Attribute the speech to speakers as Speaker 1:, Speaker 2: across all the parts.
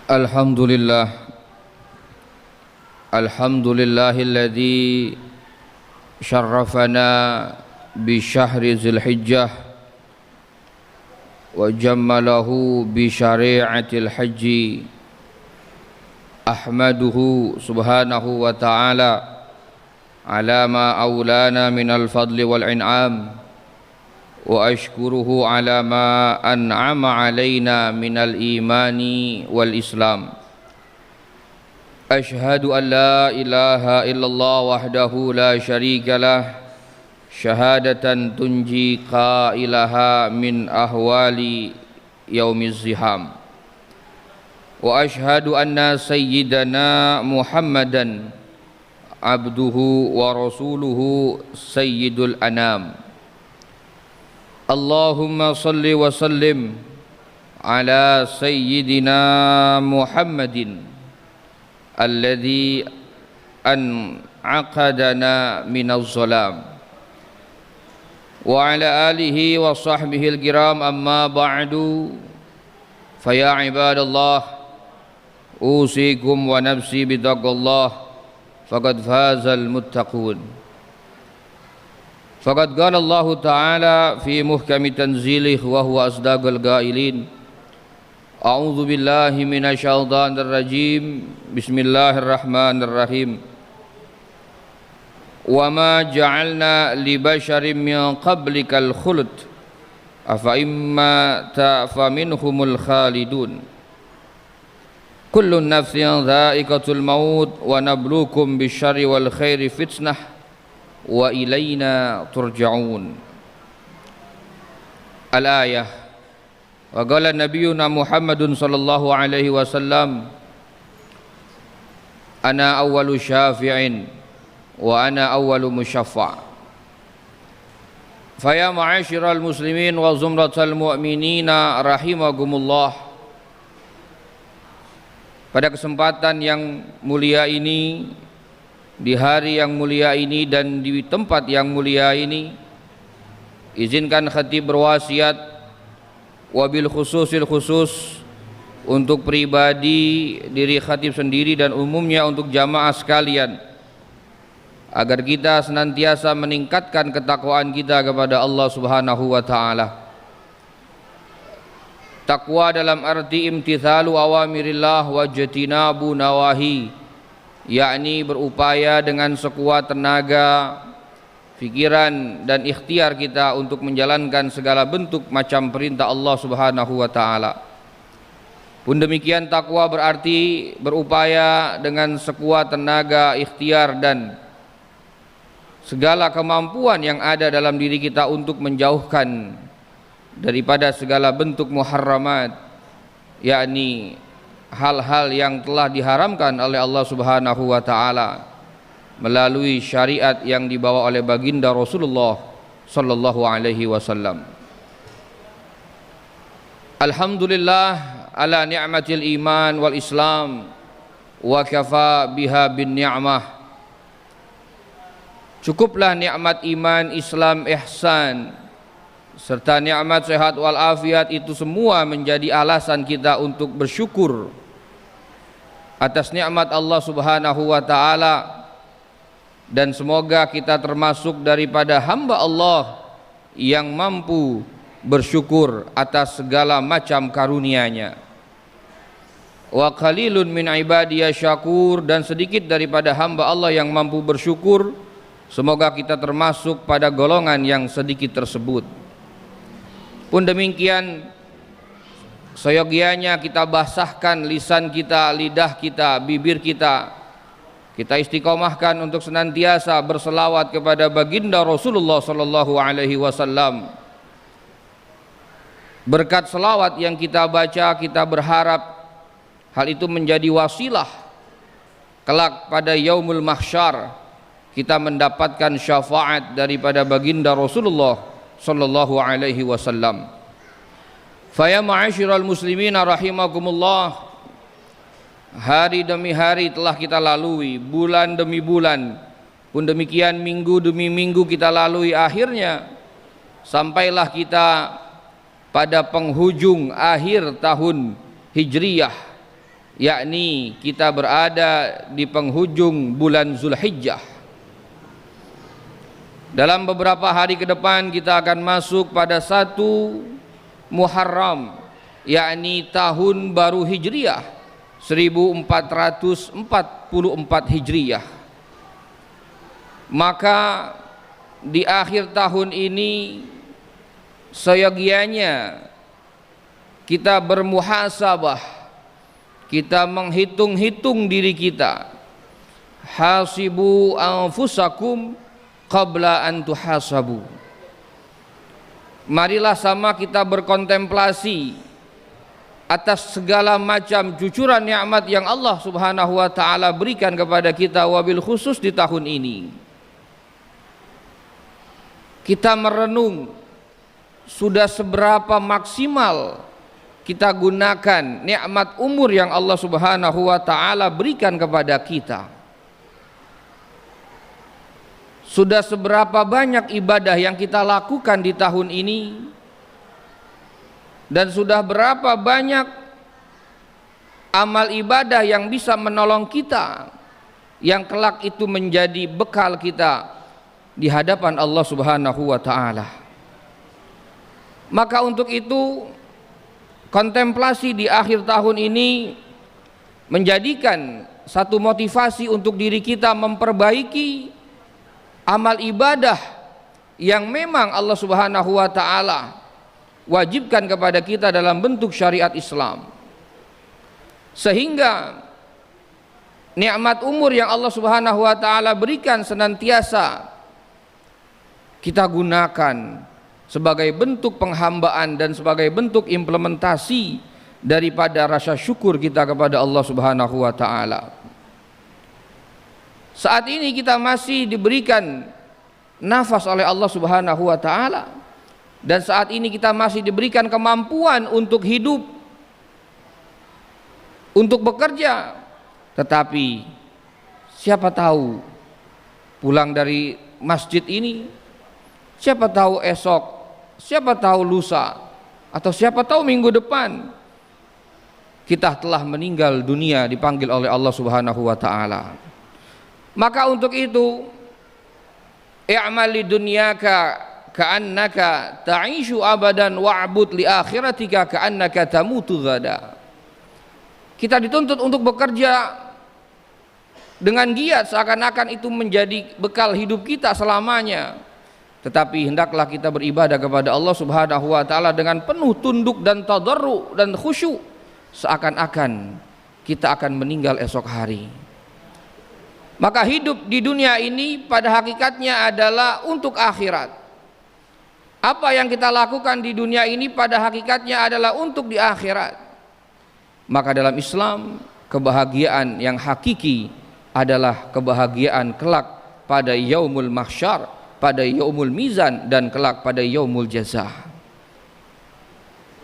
Speaker 1: Alhamdulillah, alhamdulillahilladzi syarrafana bi syahri Dzulhijjah wa jammalahu bi syari'atil haji. Ahmaduhu subhanahu wa ta'ala ala ma aulana minal fadli wal in'am wa ashkuruhu ala ma an'ama alaina minal imani wal islam. Ashhadu an la ilaha illallah wahdahu la syarika lah syahadatan tunji qailaha min ahwali yaumiz ziham. Wa ashhadu anna sayyidana Muhammadan abduhu wa rasuluhu sayyidul anam. Allahumma salli wa sallim ala sayyidina Muhammadin alladhi an'aqadana minaz zalam wa ala alihi wa sahbihi al-kiram, amma ba'du. Faya ibadallah, usikum wa nafsi bitaqwallah, faqad fazal muttaqun. Faqad qala Allah Ta'ala fi muhkami tanzilih wa huwa asdaqul qailin. A'udzu billahi minasyaitonir rajim. Bismillahirrahmanirrahim. Wa ma ja'alna li basharin min qablikal khuld afa imma ta'fa minhumul khalidun. Kullu nafsin dha'iqatul maut wa nabluukum bisyarri wal khairi fitnah wa ilaina turja'un. Al-ayah. Wa qala nabiyuna Muhammadun sallallahu alaihi wasallam, ana awwalu syafi'in wa ana awwalu musyaffa'. Faya ma'asyiral muslimin wa zumratal mu'minina rahimakumullah. Pada kesempatan yang mulia ini, di hari yang mulia ini dan di tempat yang mulia ini, izinkan khatib berwasiat wabil khususil khusus untuk pribadi diri khatib sendiri dan umumnya untuk jamaah sekalian, agar kita senantiasa meningkatkan ketakwaan kita kepada Allah Subhanahu wa ta'ala. Takwa dalam arti imtithalu awamirillah wa jatinabu nawahi, yakni berupaya dengan sekuat tenaga, fikiran dan ikhtiar kita untuk menjalankan segala bentuk macam perintah Allah Subhanahu wa ta'ala. Pun demikian, takwa berarti berupaya dengan sekuat tenaga, ikhtiar dan segala kemampuan yang ada dalam diri kita untuk menjauhkan daripada segala bentuk muharramat, yakni hal-hal yang telah diharamkan oleh Allah Subhanahu wa ta'ala melalui syariat yang dibawa oleh baginda Rasulullah sallallahu alaihi wasallam. Alhamdulillah ala ni'matil iman wal islam wa kafa biha bin ni'mah. Cukuplah nikmat iman, Islam, ihsan serta nikmat sehat wal afiat, itu semua menjadi alasan kita untuk bersyukur atas nikmat Allah Subhanahu wa ta'ala, dan semoga kita termasuk daripada hamba Allah yang mampu bersyukur atas segala macam karunia-Nya. Wa qalilun min ibadiyah syakur, dan sedikit daripada hamba Allah yang mampu bersyukur. Semoga kita termasuk pada golongan yang sedikit tersebut. Pun demikian, seyogianya kita basahkan lisan kita, lidah kita, bibir kita. Kita istiqomahkan untuk senantiasa berselawat kepada baginda Rasulullah sallallahu alaihi wasallam. Berkat selawat yang kita baca, kita berharap hal itu menjadi wasilah kelak pada yaumul mahsyar kita mendapatkan syafaat daripada baginda Rasulullah sallallahu alaihi wasallam. Faya ma'asyiral muslimina rahimakumullah, hari demi hari telah kita lalui, bulan demi bulan, pun demikian minggu demi minggu kita lalui. Akhirnya sampailah kita pada penghujung akhir tahun Hijriyah yakni kita berada di penghujung bulan Zulhijjah. Dalam beberapa hari ke depan kita akan masuk pada 1 Muharram, yakni tahun baru Hijriah 1444 Hijriah. Maka di akhir tahun ini seyogianya kita bermuhasabah, kita menghitung-hitung diri kita. Hasibu anfusakum qabla an tuhasabu. Marilah sama kita berkontemplasi atas segala macam cucuran nikmat yang Allah Subhanahu wa taala berikan kepada kita, wabil khusus di tahun ini. Kita merenung sudah seberapa maksimal kita gunakan nikmat umur yang Allah Subhanahu wa taala berikan kepada kita. Sudah seberapa banyak ibadah yang kita lakukan di tahun ini, dan sudah berapa banyak amal ibadah yang bisa menolong kita, yang kelak itu menjadi bekal kita di hadapan Allah Subhanahu wa taala. Maka untuk itu kontemplasi di akhir tahun ini menjadikan satu motivasi untuk diri kita memperbaiki amal ibadah yang memang Allah Subhanahu wa taala wajibkan kepada kita dalam bentuk syariat Islam, sehingga nikmat umur yang Allah Subhanahu wa taala berikan senantiasa kita gunakan sebagai bentuk penghambaan dan sebagai bentuk implementasi daripada rasa syukur kita kepada Allah Subhanahu wa taala. Saat ini kita masih diberikan nafas oleh Allah Subhanahu wa taala, dan saat ini kita masih diberikan kemampuan untuk hidup, untuk bekerja. Tetapi siapa tahu pulang dari masjid ini, siapa tahu esok, siapa tahu lusa, atau siapa tahu minggu depan kita telah meninggal dunia, dipanggil oleh Allah Subhanahu wa taala. Maka untuk itu, i'mal li dunyaka ka'annaka ta'ishu abadan wa'bud li akhiratika ka'annaka tamutu ghada. Kita dituntut untuk bekerja dengan giat seakan-akan itu menjadi bekal hidup kita selamanya. Tetapi hendaklah kita beribadah kepada Allah Subhanahu wa taala dengan penuh tunduk dan tadarru dan khusyuk, seakan-akan kita akan meninggal esok hari. Maka hidup di dunia ini pada hakikatnya adalah untuk akhirat. Apa yang kita lakukan di dunia ini pada hakikatnya adalah untuk di akhirat. Maka dalam Islam, kebahagiaan yang hakiki adalah kebahagiaan kelak pada yaumul mahsyar, pada yaumul mizan, dan kelak pada yaumul jazaa.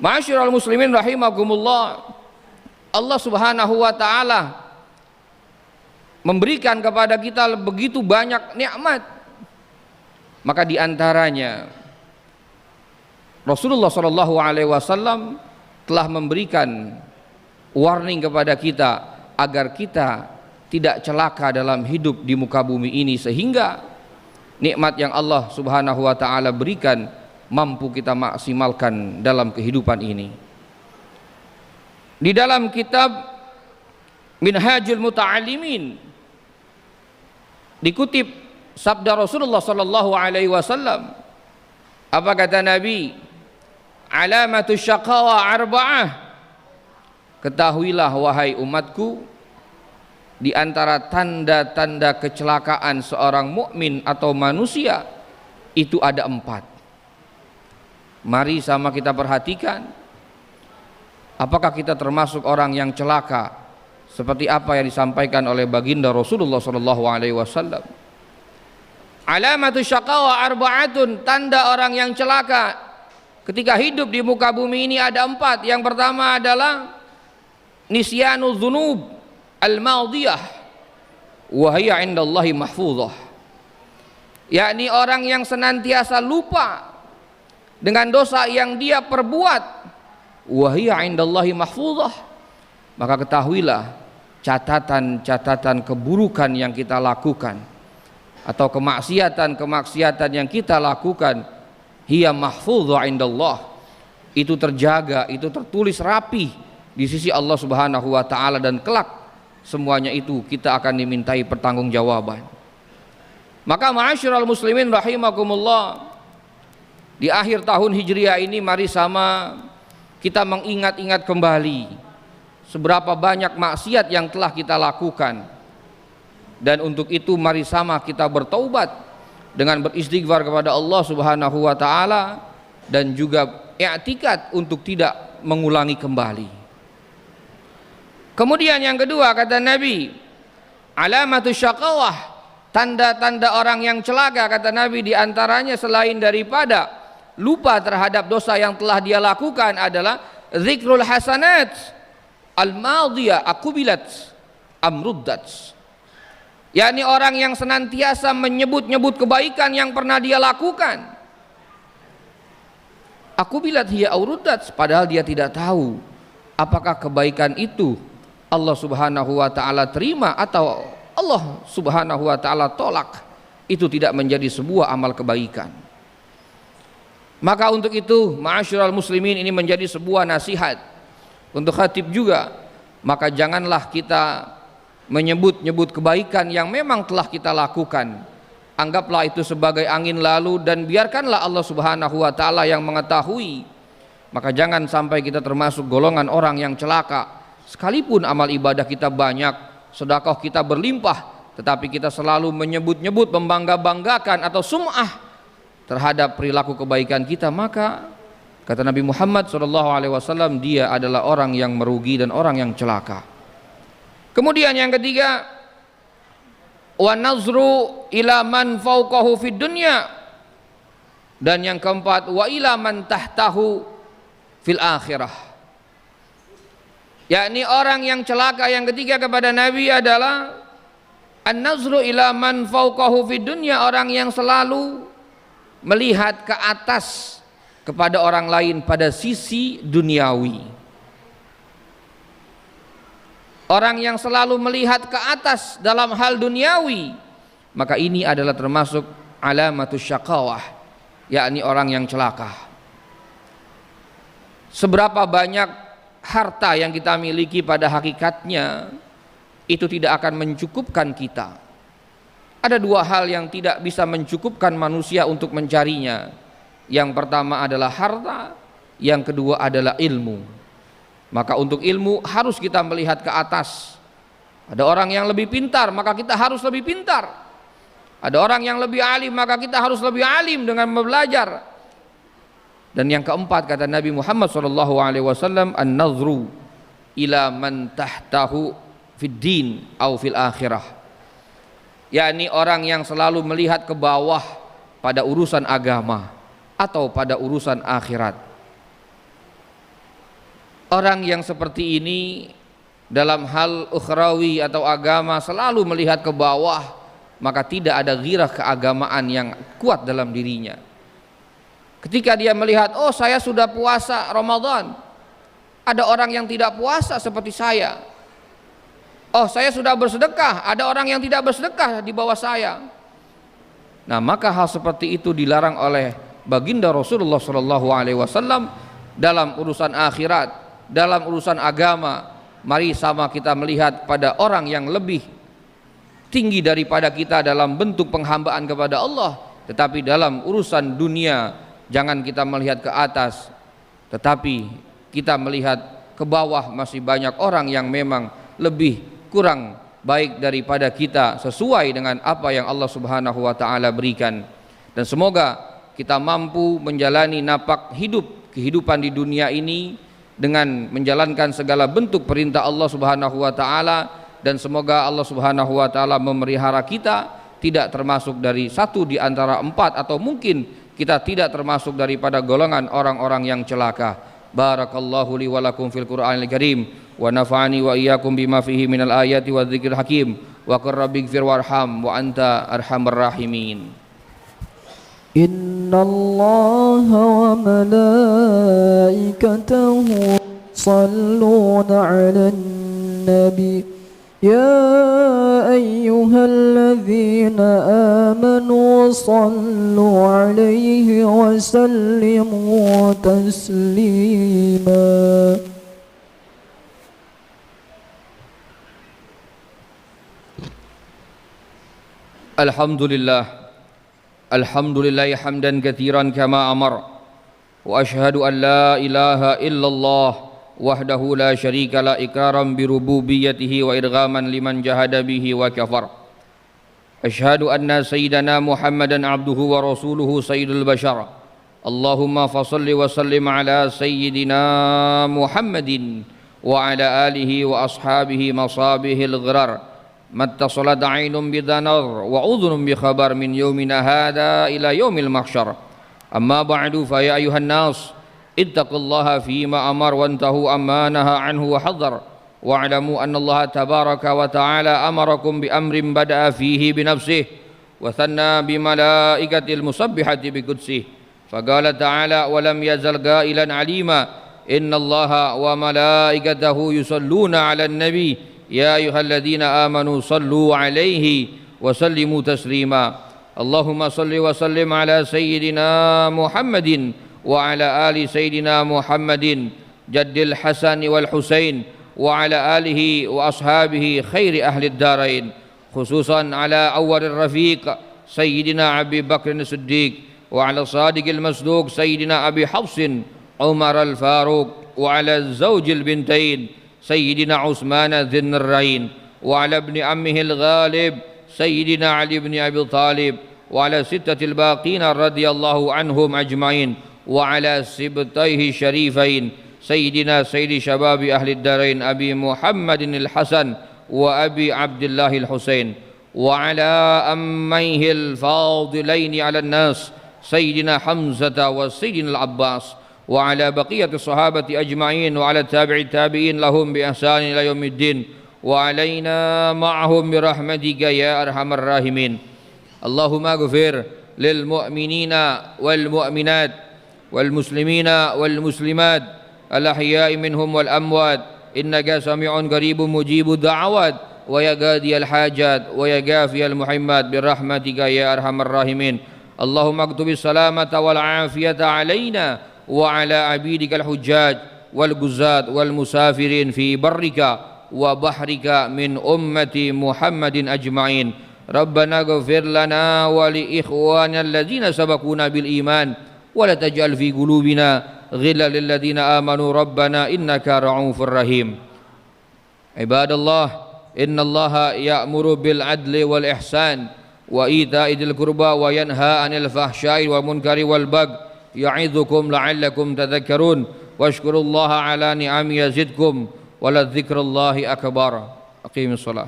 Speaker 1: Ma'asyiral muslimin rahimakumullah, Allah Subhanahu wa taala memberikan kepada kita begitu banyak nikmat. Maka di antaranya Rasulullah sallallahu alaihi wasallam telah memberikan warning kepada kita agar kita tidak celaka dalam hidup di muka bumi ini, sehingga nikmat yang Allah Subhanahu wa taala berikan mampu kita maksimalkan dalam kehidupan ini. Di dalam kitab Minhajul Muta'allimin dikutip sabda Rasulullah sallallahu alaihi wasallam. Apa kata Nabi? Alamatu syaqawa arba'ah. Ketahuilah wahai umatku, di antara tanda-tanda kecelakaan seorang mukmin atau manusia itu ada 4. Mari sama kita perhatikan, apakah kita termasuk orang yang celaka seperti apa yang disampaikan oleh baginda Rasulullah sallallahu alaihi wasallam. Alamatu syaqawa arba'atun, tanda orang yang celaka ketika hidup di muka bumi ini ada 4. Yang pertama adalah nisyanu dzunub al-madiyah wa hiya 'indallahi mahfuzah, yakni orang yang senantiasa lupa dengan dosa yang dia perbuat, wa hiya 'indallahi mahfuzah, maka ketahuilah catatan-catatan keburukan yang kita lakukan atau kemaksiatan-kemaksiatan yang kita lakukan, hiya mahfudhu indallah, itu terjaga, itu tertulis rapi di sisi Allah Subhanahu wa taala, dan kelak semuanya itu kita akan dimintai pertanggungjawaban. Maka ma'asyiral muslimin rahimakumullah, di akhir tahun Hijriah ini mari sama kita mengingat-ingat kembali seberapa banyak maksiat yang telah kita lakukan, dan untuk itu mari sama kita bertaubat dengan beristighfar kepada Allah Subhanahu wa taala, dan juga i'tikad untuk tidak mengulangi kembali. Kemudian yang kedua kata Nabi, alamatus syaqawah, tanda-tanda orang yang celaka kata Nabi, diantaranya selain daripada lupa terhadap dosa yang telah dia lakukan adalah zikrul hasanat al-madiyah akubilat amruddat, yakni orang yang senantiasa menyebut-nyebut kebaikan yang pernah dia lakukan. Akubilat hiya auruddat, padahal dia tidak tahu apakah kebaikan itu Allah Subhanahu wa taala terima atau Allah Subhanahu wa taala tolak. Itu tidak menjadi sebuah amal kebaikan. Maka untuk itu ma'asyiral muslimin, ini menjadi sebuah nasihat untuk khatib juga. Maka janganlah kita menyebut-nyebut kebaikan yang memang telah kita lakukan, anggaplah itu sebagai angin lalu dan biarkanlah Allah Subhanahu wa taala yang mengetahui. Maka jangan sampai kita termasuk golongan orang yang celaka, sekalipun amal ibadah kita banyak, sedekah kita berlimpah, tetapi kita selalu menyebut-nyebut, membangga-banggakan atau sum'ah terhadap perilaku kebaikan kita, maka kata Nabi Muhammad SAW, dia adalah orang yang merugi dan orang yang celaka. Kemudian yang ketiga, wa nazru ila man fawqahu fid dunya, dan yang keempat, wa ila man tahtahu fil akhirah, yakni orang yang celaka yang ketiga kepada Nabi adalah an-nazru ila man fawqahu fid dunya, orang yang selalu melihat ke atas kepada orang lain pada sisi duniawi. Orang yang selalu melihat ke atas dalam hal duniawi, maka ini adalah termasuk alamatus syaqawah, yakni orang yang celaka. Seberapa banyak harta yang kita miliki pada hakikatnya itu tidak akan mencukupkan kita. Ada dua hal yang tidak bisa mencukupkan manusia untuk mencarinya. Yang pertama adalah harta, yang kedua adalah ilmu. Maka untuk ilmu harus kita melihat ke atas. Ada orang yang lebih pintar, maka kita harus lebih pintar. Ada orang yang lebih alim, maka kita harus lebih alim dengan belajar. Dan yang keempat kata Nabi Muhammad SAW, an-nazru ila man tahtahu fid din au fil akhirah, yakni orang yang selalu melihat ke bawah pada urusan agama atau pada urusan akhirat. Orang yang seperti ini dalam hal ukhrawi atau agama selalu melihat ke bawah, maka tidak ada ghirah keagamaan yang kuat dalam dirinya. Ketika dia melihat, oh saya sudah puasa Ramadan, ada orang yang tidak puasa seperti saya. Oh saya sudah bersedekah, ada orang yang tidak bersedekah di bawah saya. Nah maka hal seperti itu dilarang oleh baginda Rasulullah SAW dalam urusan akhirat, dalam urusan agama. Mari sama kita melihat pada orang yang lebih tinggi daripada kita dalam bentuk penghambaan kepada Allah. Tetapi dalam urusan dunia jangan kita melihat ke atas, tetapi kita melihat ke bawah. Masih banyak orang yang memang lebih kurang baik daripada kita sesuai dengan apa yang Allah Subhanahu wa taala berikan. Dan semoga kita mampu menjalani napak hidup kehidupan di dunia ini dengan menjalankan segala bentuk perintah Allah Subhanahu wa taala, dan semoga Allah Subhanahu wa taala memelihara kita tidak termasuk dari satu di antara empat, atau mungkin kita tidak termasuk daripada golongan orang-orang yang celaka. Barakallahu li wa lakum fil Qur'anil Karim wa nafa'ani wa iyyakum bima fihi minal ayati wa dzikril hakim wa qur rabbighfir warham wa anta arhamar rahimin.
Speaker 2: Innallaha wa malaikatahu yusalluna 'alan النبي يا أيها الذين آمنوا صلوا عليه وسلموا تسليما.
Speaker 1: Alhamdulillah hamdan katsiran kama amar wa ashhadu an la ilaha illallah wahdahu la syarika la ikraram bi rububiyyatihi wa idghaman liman jahada bihi wa kafar. Ashhadu anna sayyidana Muhammadan abduhu wa rasuluhu sayyidul bashar. Allahumma fasalli wa sallim ala sayyidina Muhammadin wa ala alihi wa ashabihi masabihil ghirar. Mattasalat aynun bidanar wa udhunun bi khabar min yaumina hadha ila yaumil mahsyar. Amma ba'du fa ya ayuhan nas ittaqullaha fima amar wa antahu amma naha anhu wa hadhar wa alamu anna Allah tabaraka wa ta'ala amarakum bi amrin bada'a fihi bi nafsihi wa thanna bi malaikatil musabbihati bi qudsih. Faqala ta'ala wa lam yazal qailan alima inna Allaha wa malaikatahu yusalluna 'alan nabi يا أيها الذين آمنوا صلوا عليه وسلموا تسليما. اللهم صل وسلم على سيدنا محمد وعلى آل سيدنا محمد جد الحسن والحسين وعلى آله وأصحابه خير أهل الدارين، خصوصا على أول الرفيق سيدنا أبي بكر الصديق وعلى الصادق المصدوق سيدنا أبي حفص عمر الفاروق وعلى الزوج البنتين سيدنا عثمان ذي النورين وعلى ابن عمه الغالب سيدنا علي بن أبي طالب وعلى ستة الباقين رضي الله عنهم أجمعين وعلى سبطيه الشريفين سيدنا سيد شباب أهل الدارين أبي محمد الحسن وأبي عبد الله الحسين وعلى أميه الفاضلين على الناس سيدنا حمزة وسيدنا العباس وعلى بقية الصحابة أجمعين وعلى التابعين لهم بإحسان إلى يوم الدين وعلينا معهم برحمتك يا أرحم الراحمين. اللهم اغفر للمؤمنين والمؤمنات والمسلمين والمسلمات الأحياء منهم والأموات إنك سميع قريب مجيب الدعوات ويا قاضي الحاجات ويا كافي المحمات برحمتك يا أرحم الراحمين. اللهم اكتب السلامة والعافية علينا وعلى عبيدك الحجاج والجزاة والمسافرين في برك وبحرك من أمة محمد أجمعين. ربنا اغفر لنا ولإخواننا الذين سبقونا بالإيمان ولا تجعل في قلوبنا غلا للذين آمنوا ربنا إنك رؤوف رحيم. عباد الله إن الله يأمر بالعدل والإحسان وإيتاء ذي القربى وينهى عن الفحشاء والمنكر والبغي يعظكم لعلكم تذكرون واشكروا الله على نعم يزدكم ولذكر الله أكبر. أقيموا الصلاة.